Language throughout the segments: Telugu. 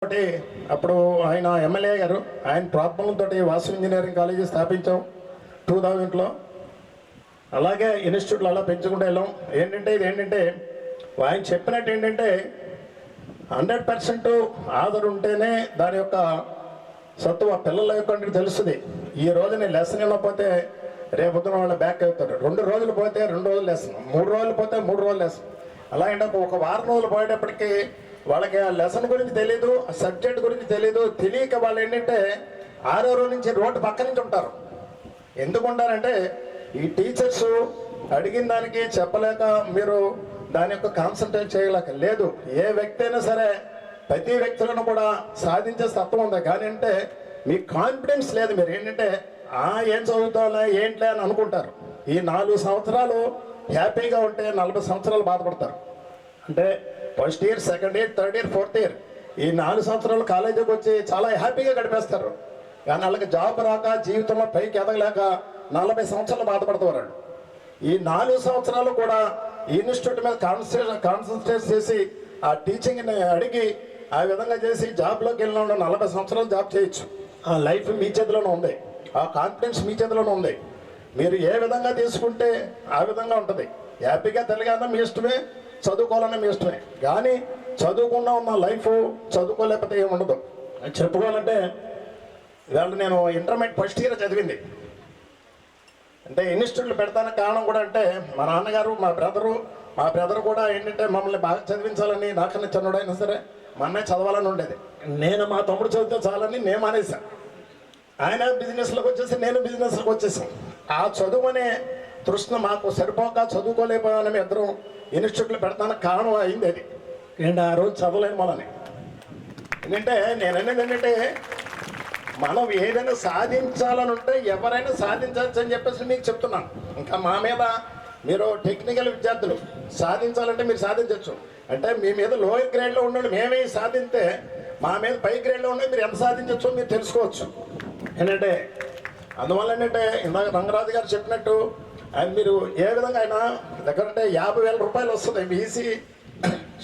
ఒకటి అప్పుడు ఆయన ఎమ్మెల్యే గారు ఆయన ప్రోత్సాహంతో వాసు ఇంజనీరింగ్ కాలేజీ స్థాపించాం 2000లో. అలాగే ఇన్స్టిట్యూట్లు అలా పెంచుకుంటూ వెళ్ళాం. ఏంటంటే ఆయన చెప్పినట్టు ఏంటంటే 100% ఆధార్ ఉంటేనే దాని యొక్క సత్తువ పిల్లల యొక్క తెలుస్తుంది. ఈ రోజు నేను లెసన్ ఇవ్వకపోతే రేపొద్దున వాళ్ళు బ్యాక్ అవుతారు. 2 రోజులు పోతే 2 రోజులు లెసన్, 3 రోజులు పోతే 3 రోజులు లెసన్. అలా ఏంటంటే ఒక వారం రోజులు పోయేటప్పటికి వాళ్ళకి ఆ లెసన్ గురించి తెలియదు, ఆ సబ్జెక్ట్ గురించి తెలియదు. తెలియక వాళ్ళు ఏంటంటే 6వ రోజు నుంచి రోడ్డు పక్క నుంచి ఉంటారు. ఎందుకుంటారంటే ఈ టీచర్స్ అడిగిన దానికి చెప్పలేక మీరు దాని యొక్క కాన్సన్ట్రేట్ చేయలేక లేదు. ఏ వ్యక్తి అయినా సరే ప్రతి వ్యక్తులను కూడా సాధించే తత్వం ఉంది. కానీ అంటే మీకు కాన్ఫిడెన్స్ లేదు. మీరు ఏంటంటే ఏం చదువుతావులే ఏంట్లే అని అనుకుంటారు. ఈ 4 సంవత్సరాలు హ్యాపీగా ఉంటే 40 సంవత్సరాలు బాధపడతారు. అంటే first year, second year, third year, fourth year ఈ 4 సంవత్సరాలు కాలేజీకి వచ్చి చాలా హ్యాపీగా గడిపేస్తారు. కానీ వాళ్ళకి జాబ్ రాక జీవితంలో పైకి ఎదగలేక 40 సంవత్సరాలు బాధపడతారు. ఈ 4 సంవత్సరాలు కూడా ఈ ఇన్స్టిట్యూట్ మీద కాన్సన్ట్రేట్ చేసి ఆ టీచింగ్ని అడిగి ఆ విధంగా చేసి జాబ్లోకి వెళ్ళిన 40 సంవత్సరాలు జాబ్ చేయొచ్చు. ఆ లైఫ్ మీ చేతిలోనే ఉంది, ఆ కాన్ఫిడెన్స్ మీ చేతిలోనే ఉంది. మీరు ఏ విధంగా తీసుకుంటే ఆ విధంగా ఉంటుంది. హ్యాపీగా తిరగాలన్నా మీ ఇష్టమే, చదువుకోవాలన్నా మీ ఇష్టమే. కానీ చదువుకున్నా ఉన్న లైఫ్ చదువుకోలేకపోతే ఏముండదు. చెప్పుకోవాలంటే ఇవాళ నేను ఇంటర్మీడియట్ ఫస్ట్ ఇయర్ చదివింది. అంటే ఇన్స్టిట్యూట్లు పెడతానికి కారణం కూడా అంటే మా నాన్నగారు, మా బ్రదరు కూడా ఏంటంటే మమ్మల్ని బాగా చదివించాలని, నాకన్నా చిన్నడైనా సరే మా అన్నయ్య చదవాలని ఉండేది. నేను మా తమ్ముడు చదివితే చాలని నేను మానేశాను. ఆయన బిజినెస్లోకి వచ్చేసి నేను బిజినెస్లోకి వచ్చేసాను. ఆ చదువు అనే తృష్ణ మాకు సరిపోక చదువుకోలేకపోయాలని ఇద్దరం ఇన్స్టిట్యూట్లు పెడతానికి కారణం అయింది. అది ఏంటంటే ఆ రోజు చదవలేని వాళ్ళని. ఏంటంటే నేను అనేది ఏంటంటే మనం ఏదైనా సాధించాలని ఉంటే ఎవరైనా సాధించవచ్చు అని చెప్పేసి మీకు చెప్తున్నాను. ఇంకా మా మీద మీరు టెక్నికల్ విద్యార్థులు సాధించాలంటే మీరు సాధించవచ్చు. అంటే మీ మీద లోయర్ గ్రేడ్లో ఉండండి, మేమే సాధిస్తే మా మీద పై గ్రేడ్లో ఉండి మీరు ఎంత సాధించవచ్చో మీరు తెలుసుకోవచ్చు. ఏంటంటే అందువల్ల ఏంటంటే ఇందాక రంగరాజు గారు చెప్పినట్టు ఆయన మీరు ఏ విధంగా ఆయన దగ్గరంటే 50,000 రూపాయలు వస్తుంది. ఈసీ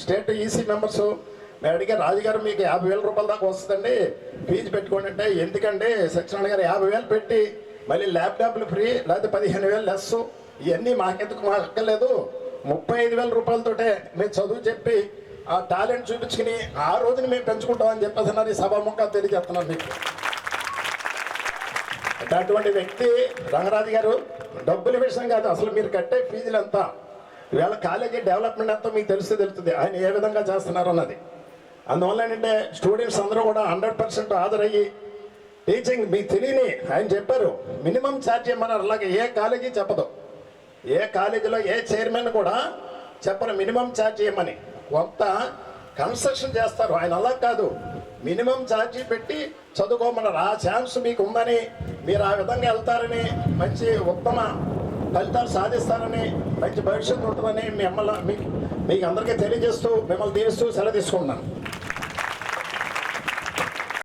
స్టేట్ ఈసీ మెంబర్స్ మేము అడిగే రాజుగారు మీకు 50,000 రూపాయల దాకా వస్తుందండి, ఫీజు పెట్టుకోండి అంటే ఎందుకంటే సత్యనారాయణ గారు 50,000 పెట్టి మళ్ళీ ల్యాప్టాప్లు ఫ్రీ, లేకపోతే 15,000 లెస్, ఇవన్నీ మాకెందుకు, మాకు అక్కర్లేదు, 35,000 రూపాయలతోటే మేము చదువు చెప్పి ఆ టాలెంట్ చూపించుకుని ఆ రోజుని మేము పెంచుకుంటామని చెప్పేసి ఈ సభాముఖంగా తెలియజేస్తున్నాను మీకు. అటువంటి వ్యక్తి రంగరాజు గారు. డబ్బుల విషయం కాదు, అసలు మీరు కట్టే ఫీజులు ఎంత, ఇవాళ కాలేజీ డెవలప్మెంట్ ఎంతో మీకు తెలుస్తుంది ఆయన ఏ విధంగా చేస్తున్నారు అన్నది. అందువల్ల ఏంటంటే స్టూడెంట్స్ అందరూ కూడా 100% హాజరయ్యి టీచింగ్ మీకు తెలియని ఆయన చెప్పారు మినిమం ఛార్జ్ ఇవ్వమన్నారు. అలాగే ఏ కాలేజీ చెప్పదు, ఏ కాలేజీలో ఏ చైర్మన్ కూడా చెప్పరు మినిమం ఛార్జ్ ఇవ్వమని. కొంత కన్స్ట్రక్షన్ చేస్తారు, ఆయన అలా కాదు మినిమం ఛార్జీ పెట్టి చదువుకోమన్నారు. ఆ ఛాన్స్ మీకు ఉందని, మీరు ఆ విధంగా వెళ్తారని, మంచి ఉత్తమ ఫలితాలు సాధిస్తారని, మంచి భవిష్యత్తు ఉంటుందని మిమ్మల్ని మీకు అందరికీ తెలియజేస్తూ మిమ్మల్ని దీవిస్తూ సెలవు తీసుకుంటున్నాను.